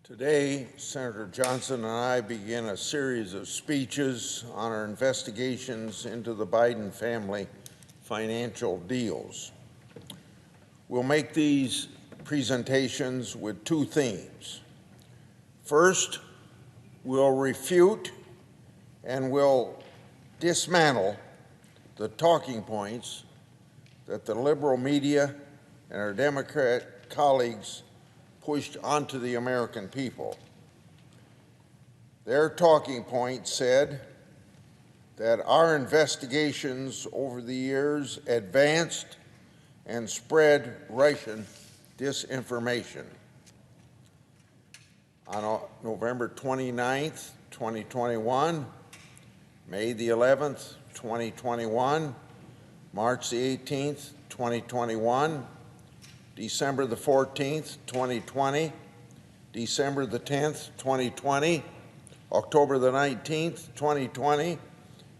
Today, Senator Johnson and I begin a series of speeches on our investigations into the Biden family financial deals. We'll make these presentations with two themes. First, we'll refute and we'll dismantle the talking points that the liberal media and our Democrat colleagues pushed onto the American people. Their talking point said that our investigations over the years advanced and spread Russian disinformation. On November 29th, 2021, May the 11th, 2021, March the 18th, 2021, December the 14th, 2020, December the 10th, 2020, October the 19th, 2020,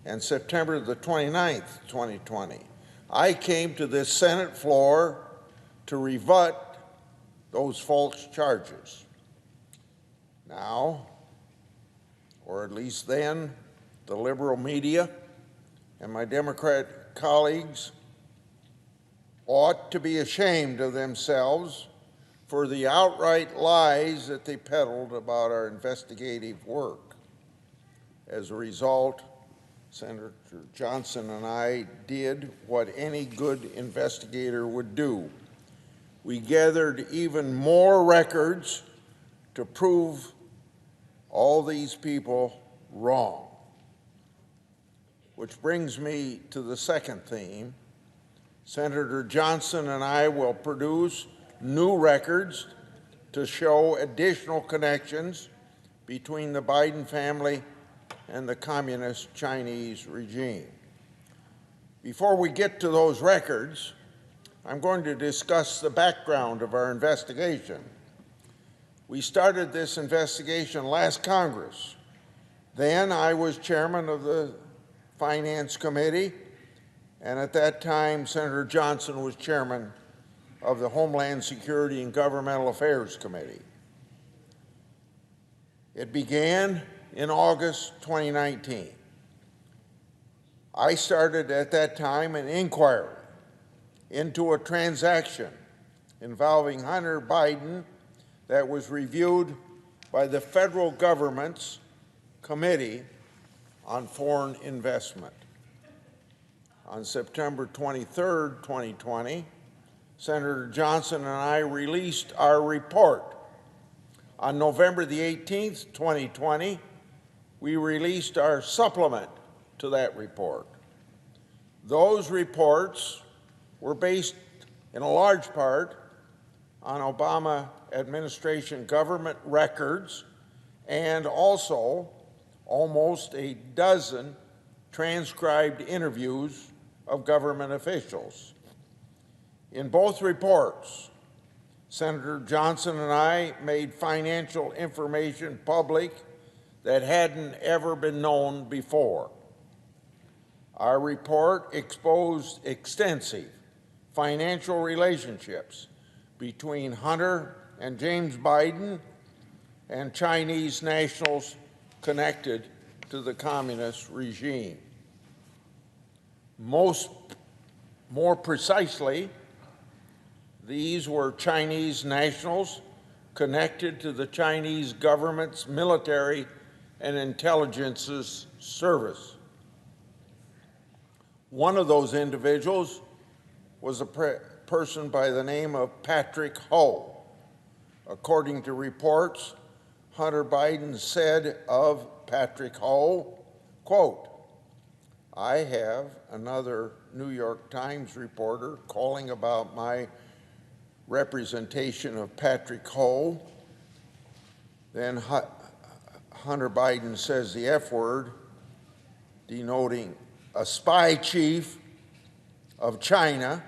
and September the 29th, 2020. I came to this Senate floor to rebut those false charges. Now, or at least then, the liberal media and my Democrat colleagues ought to be ashamed of themselves for the outright lies that they peddled about our investigative work. As a result, Senator Johnson and I did what any good investigator would do. We gathered even more records to prove all these people wrong. Which brings me to the second theme. Senator Johnson and I will produce new records to show additional connections between the Biden family and the communist Chinese regime. Before we get to those records, I'm going to discuss the background of our investigation. We started this investigation last Congress. Then I was chairman of the Finance Committee, and at that time, Senator Johnson was chairman of the Homeland Security and Governmental Affairs Committee. It began in August 2019. I started at that time an inquiry into a transaction involving Hunter Biden that was reviewed by the federal government's Committee on Foreign Investment. On September 23, 2020, Senator Johnson and I released our report. On November the 18th, 2020, we released our supplement to that report. Those reports were based in a large part on Obama administration government records and also almost a dozen transcribed interviews of government officials. In both reports, Senator Johnson and I made financial information public that hadn't ever been known before. Our report exposed extensive financial relationships between Hunter and James Biden and Chinese nationals connected to the communist regime. More precisely, these were Chinese nationals connected to the Chinese government's military and intelligence service. One of those individuals was a person by the name of Patrick Ho. According to reports, Hunter Biden said of Patrick Ho, quote, "I have another New York Times reporter calling about my representation of Patrick Ho." Then Hunter Biden says the F word, denoting a spy chief of China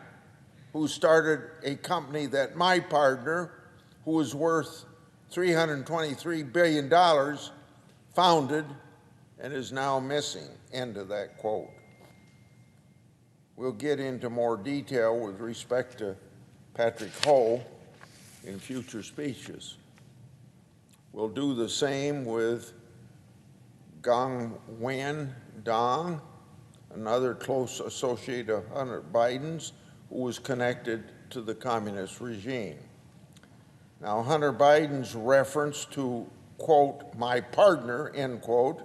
who started a company that my partner, who is worth $323 billion, founded and is now missing. End of that quote. We'll get into more detail with respect to Patrick Ho in future speeches. will do the same with Gong Wen Dong, another close associate of Hunter Biden's, who was connected to the communist regime. Now, Hunter Biden's reference to, quote, my partner, end quote,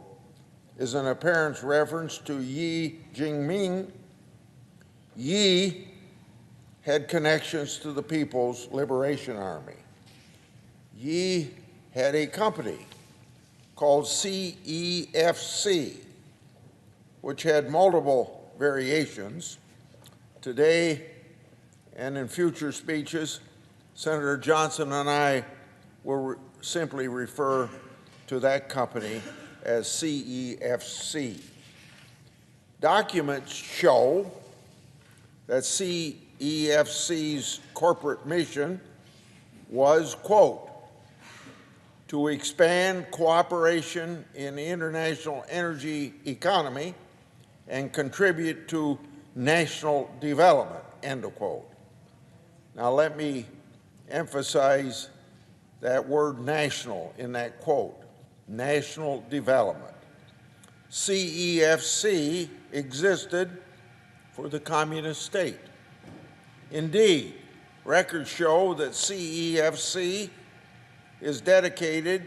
is an apparent reference to Yi Jinping. Yi had connections to the People's Liberation Army. Yi had a company called CEFC, which had multiple variations. Today and in future speeches, Senator Johnson and I will simply refer to that company as CEFC. Documents show that CEFC's corporate mission was, quote, to expand cooperation in the international energy economy and contribute to national development, end of quote. Now let me emphasize that word national in that quote, national development. CEFC existed for the communist state. Indeed, records show that CEFC is dedicated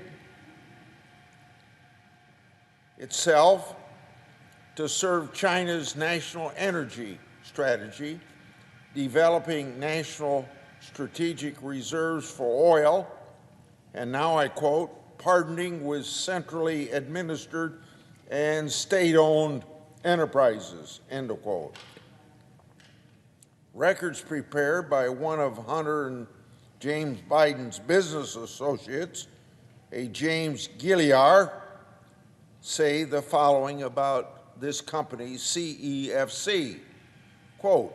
itself to serve China's national energy strategy, developing national strategic reserves for oil, and now I quote, partnering with centrally administered and state-owned enterprises, end of quote. Records prepared by one of Hunter and James Biden's business associates, a James Gilliar, say the following about this company, CEFC. Quote,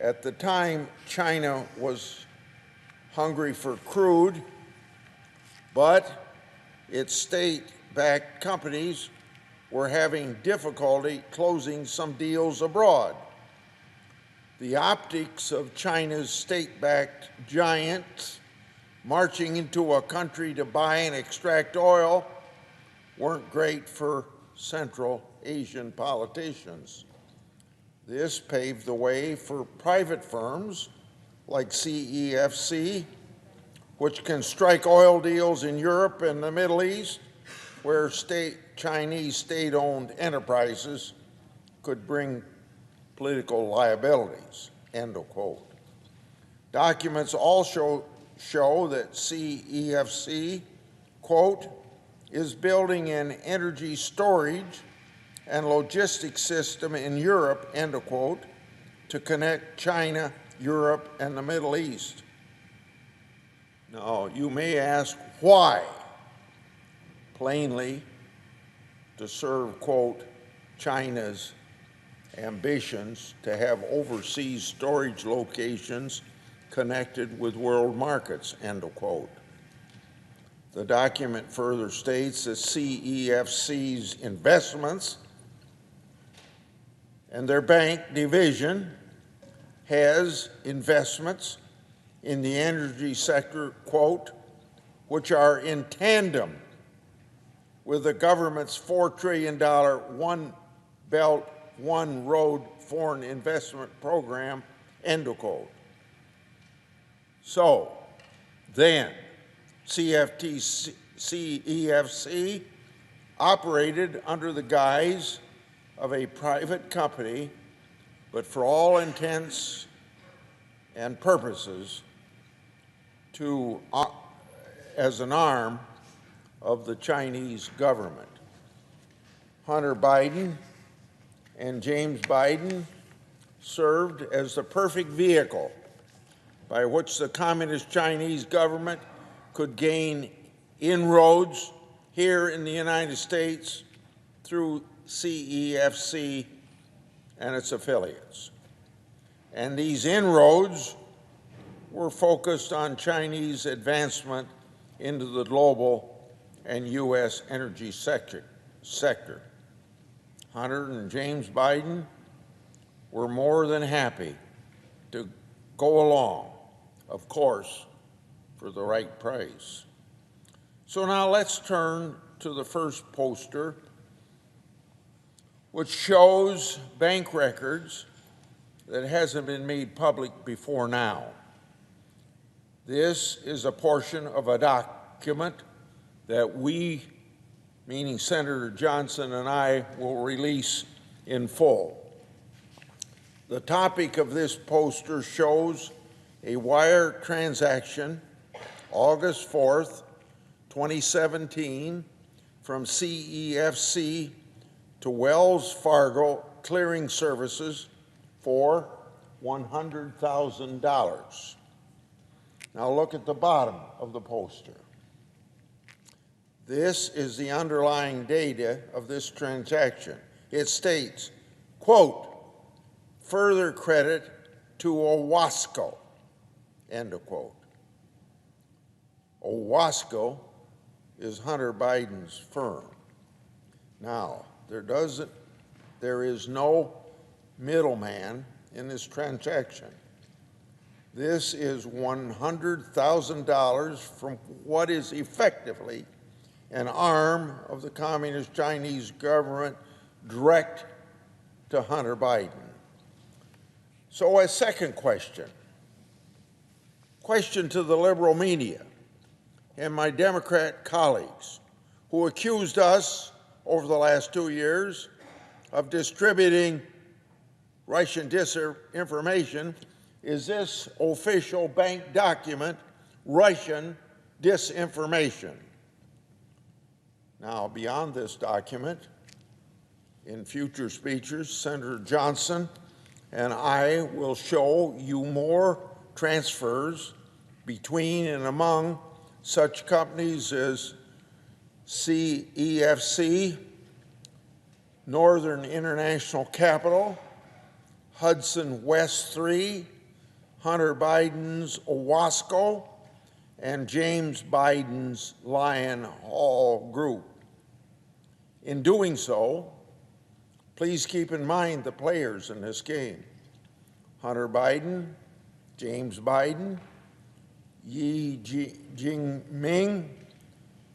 at the time, China was hungry for crude, but its state-backed companies were having difficulty closing some deals abroad. The optics of China's state-backed giants marching into a country to buy and extract oil weren't great for Central Asian politicians. This paved the way for private firms like CEFC, which can strike oil deals in Europe and the Middle East, where Chinese state-owned enterprises could bring political liabilities, end of quote. Documents also show that CEFC, quote, is building an energy storage and logistics system in Europe, end of quote, to connect China, Europe, and the Middle East. Now, you may ask why? Plainly, to serve, quote, China's ambitions to have overseas storage locations connected with world markets, end of quote. The document further states that CEFC's investments and their bank division has investments in the energy sector, quote, which are in tandem with the government's $4 trillion One Belt, One Road foreign investment program, end of quote. So then, CEFC operated under the guise of a private company, but for all intents and purposes, as an arm of the Chinese government. Hunter Biden and James Biden served as the perfect vehicle by which the communist Chinese government could gain inroads here in the United States through CEFC and its affiliates. And these inroads were focused on Chinese advancement into the global and U.S. energy sector. Hunter and James Biden were more than happy to go along, of course, for the right price. So now let's turn to the first poster, which shows bank records that hasn't been made public before now. This is a portion of a document that we, meaning Senator Johnson and I, will release in full. The topic of this poster shows a wire transaction, August 4th, 2017, from CEFC to Wells Fargo Clearing Services for $100,000. Now look at the bottom of the poster. This is the underlying data of this transaction. It states, quote, further credit to Owasco, end of quote. Owasco is Hunter Biden's firm. Now, there is no middleman in this transaction. This is $100,000 from what is effectively an arm of the Communist Chinese government direct to Hunter Biden. So a second question to the liberal media and my Democrat colleagues who accused us over the last 2 years of distributing Russian disinformation. Is this official bank document Russian disinformation? Now, beyond this document, in future speeches, Senator Johnson and I will show you more transfers between and among such companies as CEFC, Northern International Capital, Hudson West 3, Hunter Biden's Owasco, and James Biden's Lion Hall Group. In doing so, please keep in mind the players in this game: Hunter Biden, James Biden, Yi Jinping,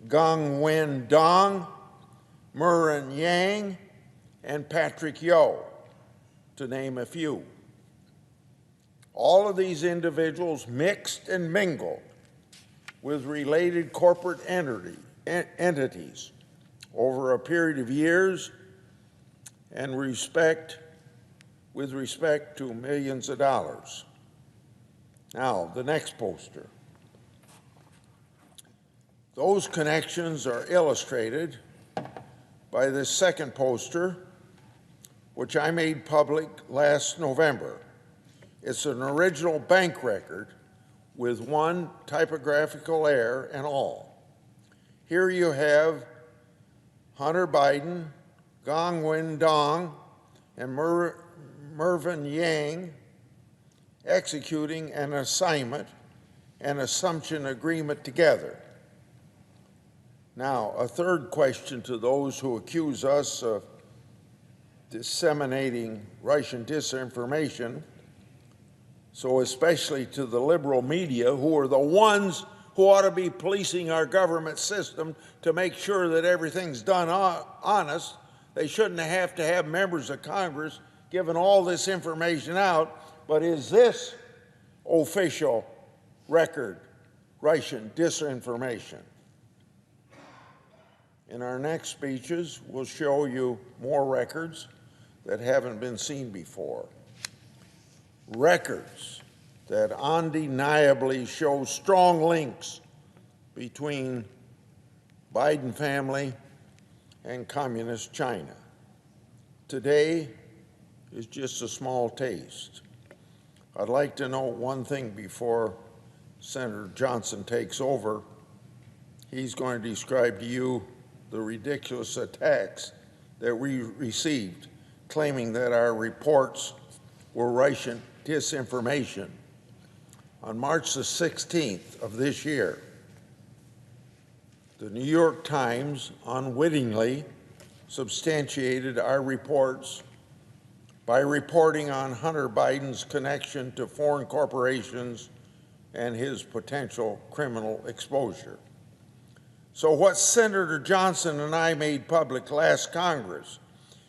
Gang Wen-dong, Murin Yang, and Patrick Yo, to name a few. All of these individuals mixed and mingled with related corporate entities over a period of years and with respect to millions of dollars. Now, the next poster. Those connections are illustrated by this second poster, which I made public last November. It's an original bank record with one typographical error and all. Here you have Hunter Biden, Gang Wen-dong, and Mervyn Yang executing an assignment and assumption agreement together. Now, a third question to those who accuse us of disseminating Russian disinformation, so especially to the liberal media, who are the ones who ought to be policing our government system to make sure that everything's done honest. They shouldn't have to have members of Congress giving all this information out. But is this official record Russian disinformation? In our next speeches, we'll show you more records that haven't been seen before. Records that undeniably show strong links between Biden family and Communist China. Today is just a small taste. I'd like to note one thing before Senator Johnson takes over. He's going to describe to you the ridiculous attacks that we received, claiming that our reports were Russian disinformation. On March the 16th of this year, the New York Times unwittingly substantiated our reports by reporting on Hunter Biden's connection to foreign corporations and his potential criminal exposure. So what Senator Johnson and I made public last Congress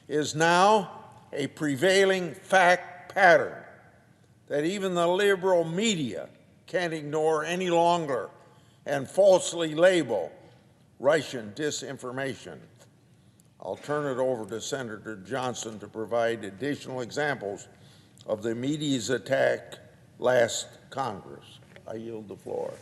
is now a prevailing fact pattern that even the liberal media can't ignore any longer and falsely label Russian disinformation. I'll turn it over to Senator Johnson to provide additional examples of the media's attack last Congress. I yield the floor.